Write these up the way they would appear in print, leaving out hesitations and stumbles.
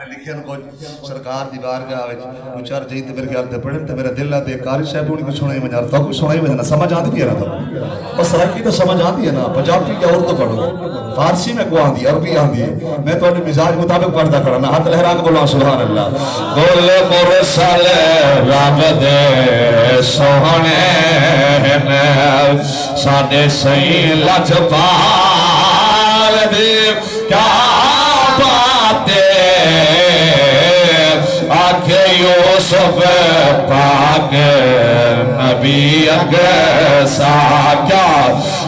لکھیا کو سرکار دی بارگاہ وچ چار جئی تے میرے خیال تے پڑھن تے میرا دل تے قاری صاحب نے کچھ سنائی منار تو کچھ سنائی وجہ سمجھ آندی ہے نا تو بس سرکی تو سمجھ آندی ہے نا پنجابی کیا اردو پڑھو فارسی میں کو آندی عربی آندی ہے میں تو اپنے مزاج مطابق پڑھتا کھڑا نا ہاتھ لہرا کے بولا سبحان اللہ گل مرسل رب دے سوہنے نے ساڈے سہی لجپال دی کیا آکھے یوسف پاک نبی اگے ساکیا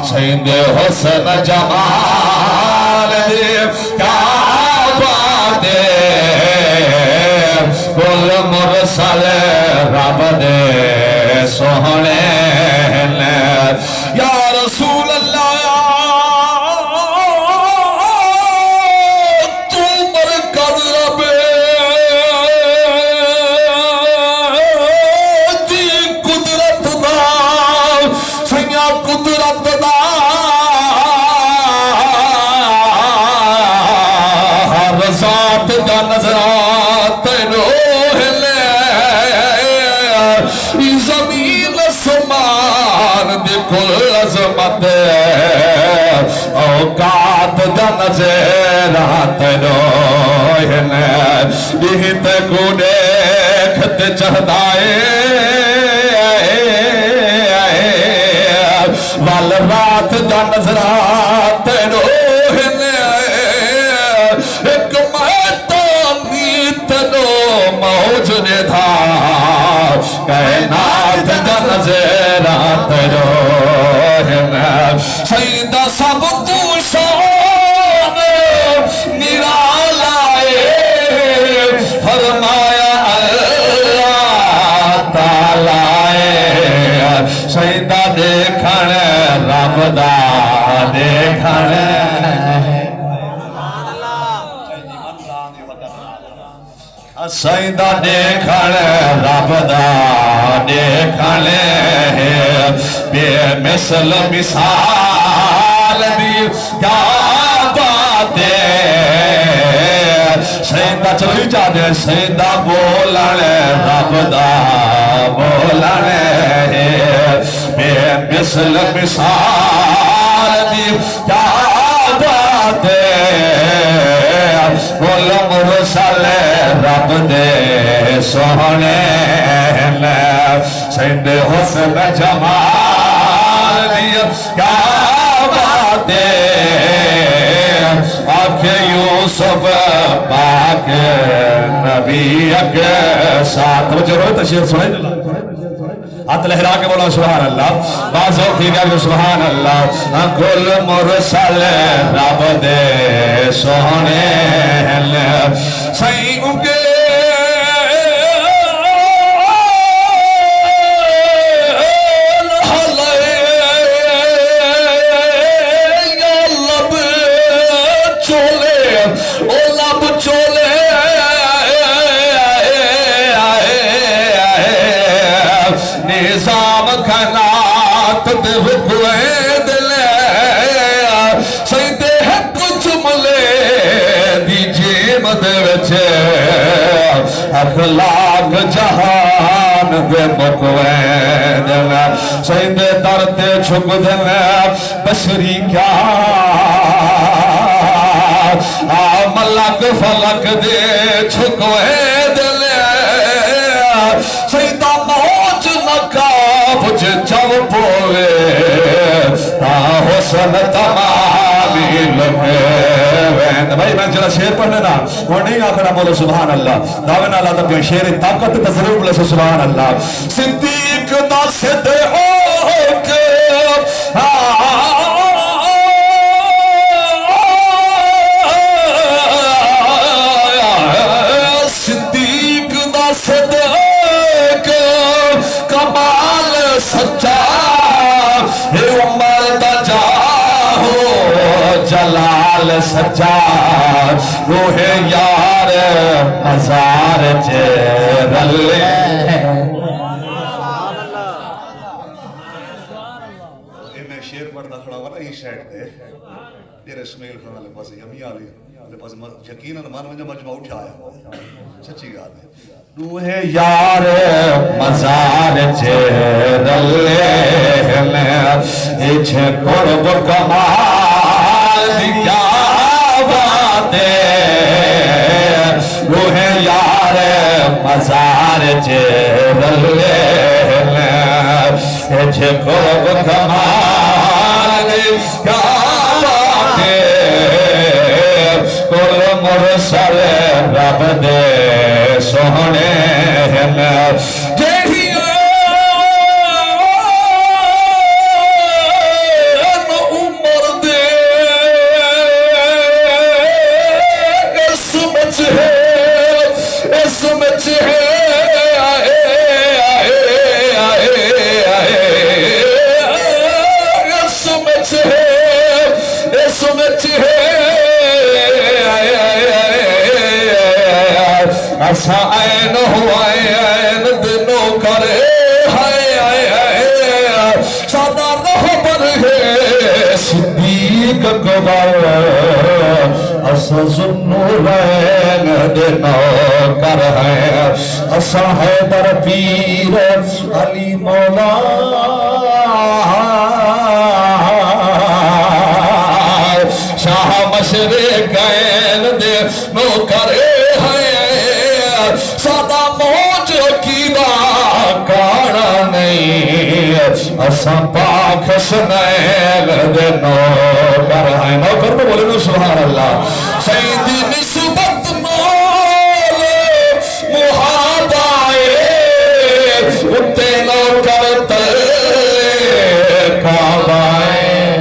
سیند حسن جمال دی کیا باتیں گل مرسل رب دے سوہنے یا رسول اللہ نظرات روح لے زمین سمان دی کل عظمت اوقات دا نظرات روح لے دیت کو دیکھت چہدائے وال رات دا نظرات روح لے ایک موج نے تھا کائنات دا نظرات روحنا سیدہ سب تو شان نرالائے فرمایا اللہ تعالی سیدہ دیکھن رب دا دیکھن سیدہ دیکھن رب دا دیکھن بے مثل مثال دی کیا باتیں سیدہ چلو ہی چاہتے سیدہ بولن رب دا بولن بے مثل مثال دی کیا باتیں گل مرسل رب دے سوہنے سیند حسن جمال دی کیا باتیں آنکھ یوسف پاک نبی اگے ساتھ وجہ روئی تشہیر سنائی دلہ ہاتھ لہرا کے بولا سبحان اللہ بازو کی گیا سبحان اللہ گل مرسل رب دے سوہنے سائیں اگے نظام کھنات دے حکوے دلے سیدے ہے کچھ ملے دی جیم دے وچے اخلاق جہان دے مکوے دلے سیدے درتے چھک دلے بشری کیا ملک فلک دے چھکوے دلے سیدہ موج نکاب جے چو پوے تا حسن تمامی لگے وین بھائی میں جلہ شیر پڑھنے نا وہ نہیں آخرہ بولو سبحان اللہ دعوین اللہ تب کہ شیر طاقت تصریف لے سبحان اللہ صدیق دا صدیق صدیق دا صدیق کمال سچا ہے عمر دا جاہو جلال سچا روح یار مزار چیرلے شیر پڑھتا کھڑا ہوا نا یہ شیٹ دے یہ رسمیل خان والے پاس یمی آ لیا یقیناً مان ونجو مجمع اٹھایا سچی گال ہے روح یار مزار چیرلے میں اچھ قرب کمال دیا باتیں روح یار مزار چیرلے میں اچھ قرب کمال دیا باتیں کل مرسل رب دے سونے جیڑی عمر دے اس مچ ہے ایسا این ہوا این دنوں کرے سادہ رہبر ہے صدیق کبر ایسا ذوالنورین دنوں کر ہے ایسا حیدر پیر علی مولا شاہ مشرقین دنوں کرے سادہ موج کی کانا نہیں اساں پاک سنیل دے نوکر ہیں نوکر میں بولے نو سبحان اللہ سیدی نسبت مول محابائے اتے نوکر تلے کعبائے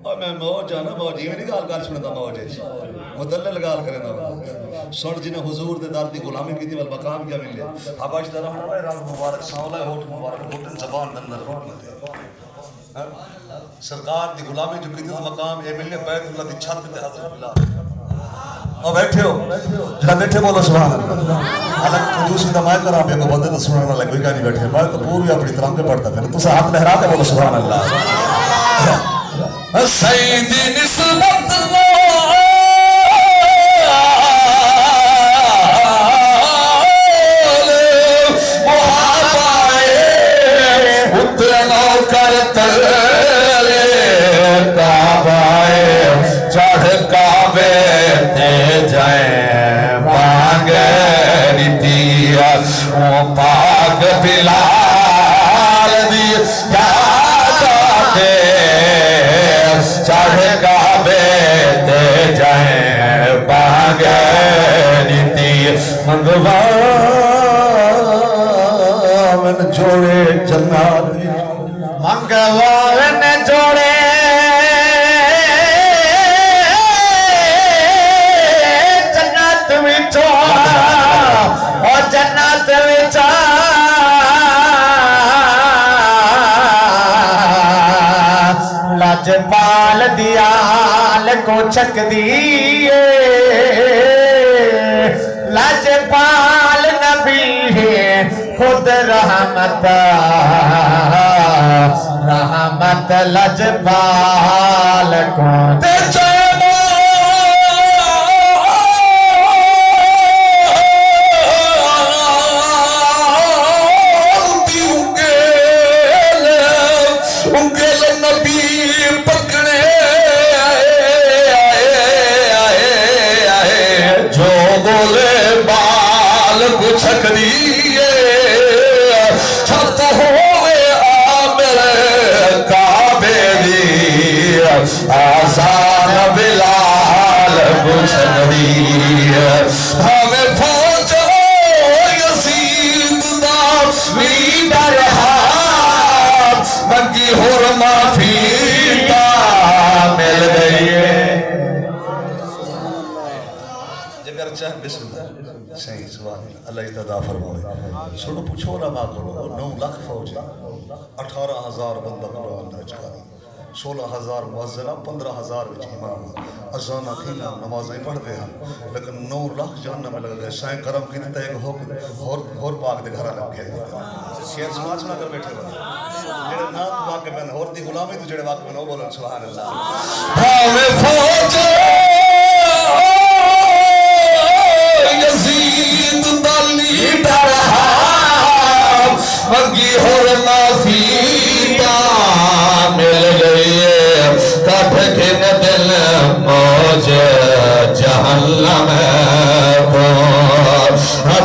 اور میں موج آنا موجی میں نہیں گال سنتا موج ہے مدلل گال کرے نا سن جنہیں حضور دے دار دی غلامی کی دی والمقام کیا مل لیا اب آج در رحمہ اللہ رب مبارک ساولہ ہوت مبارک ہوتن زبان دندر حکمت ہے سرکار دی غلامی جو کی دی مقام اے مل لیا بیت اللہ دی چھت تے حضرت اللہ اور بیٹھے ہو جنہاں بیٹھے بولو سبحان اللہ حالانکہ خدوسی دمائے کر آپ کو بندے تو سنانا لگ کوئی کہا نہیں بیٹھے میں تو پوری اپنی طرح کے پڑھتا پھر تو سے ہاتھ لہرا کے بولو سبحان اللہ سیدی نسبت پاک بلال دی جاتے چڑھ کعبے تے جائیں باغیتی منگوا من جوڑے جنات منگوا من جوڑے جنت وچوں اور جنت وچا لاجپال دیال کو چک دیئے لاجپال نبی ہے خود رحمت رحمت لاجپال کو دے چھک دیئے چھت ہوئے آمر کعبے دی آسان بلال چھک دیئے ہمیں پہنچو یسید دا ویڈر ہاں منگی حرمہ فیتا مل گئی جگر چاہ بسم اللہ صحیح سوال اللہ اتدا فرمائے سنو پوچھو علماء کرو 9 لاکھ فوج 18,000 بندہ قرآن نہ چکاری 16,000 مؤذنہ 15,000 وچ امام اذاناں تھیاں نمازیں پڑھدے ہیں لیکن 9 لاکھ جہنم میں لگ گئے سائیں کرم کی تے ایک ہور پاک دے گھر لگ گئے شیر سنا سنا کر بیٹھے ہوئے جڑے نات واقع میں ہور دی غلامی تو جڑے واقع میں بولن سبحان اللہ ہمیں فوج یزید دلی ڈرہا مگی ہور نافیتا مل گئی کٹ گھن دل موج جہنم کو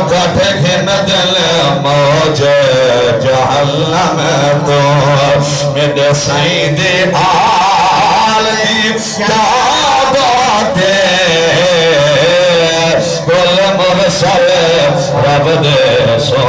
کٹ گھن دل موج جہنم کو میرے سائید آل دی کیا باتیں کل مرسل رب دے سو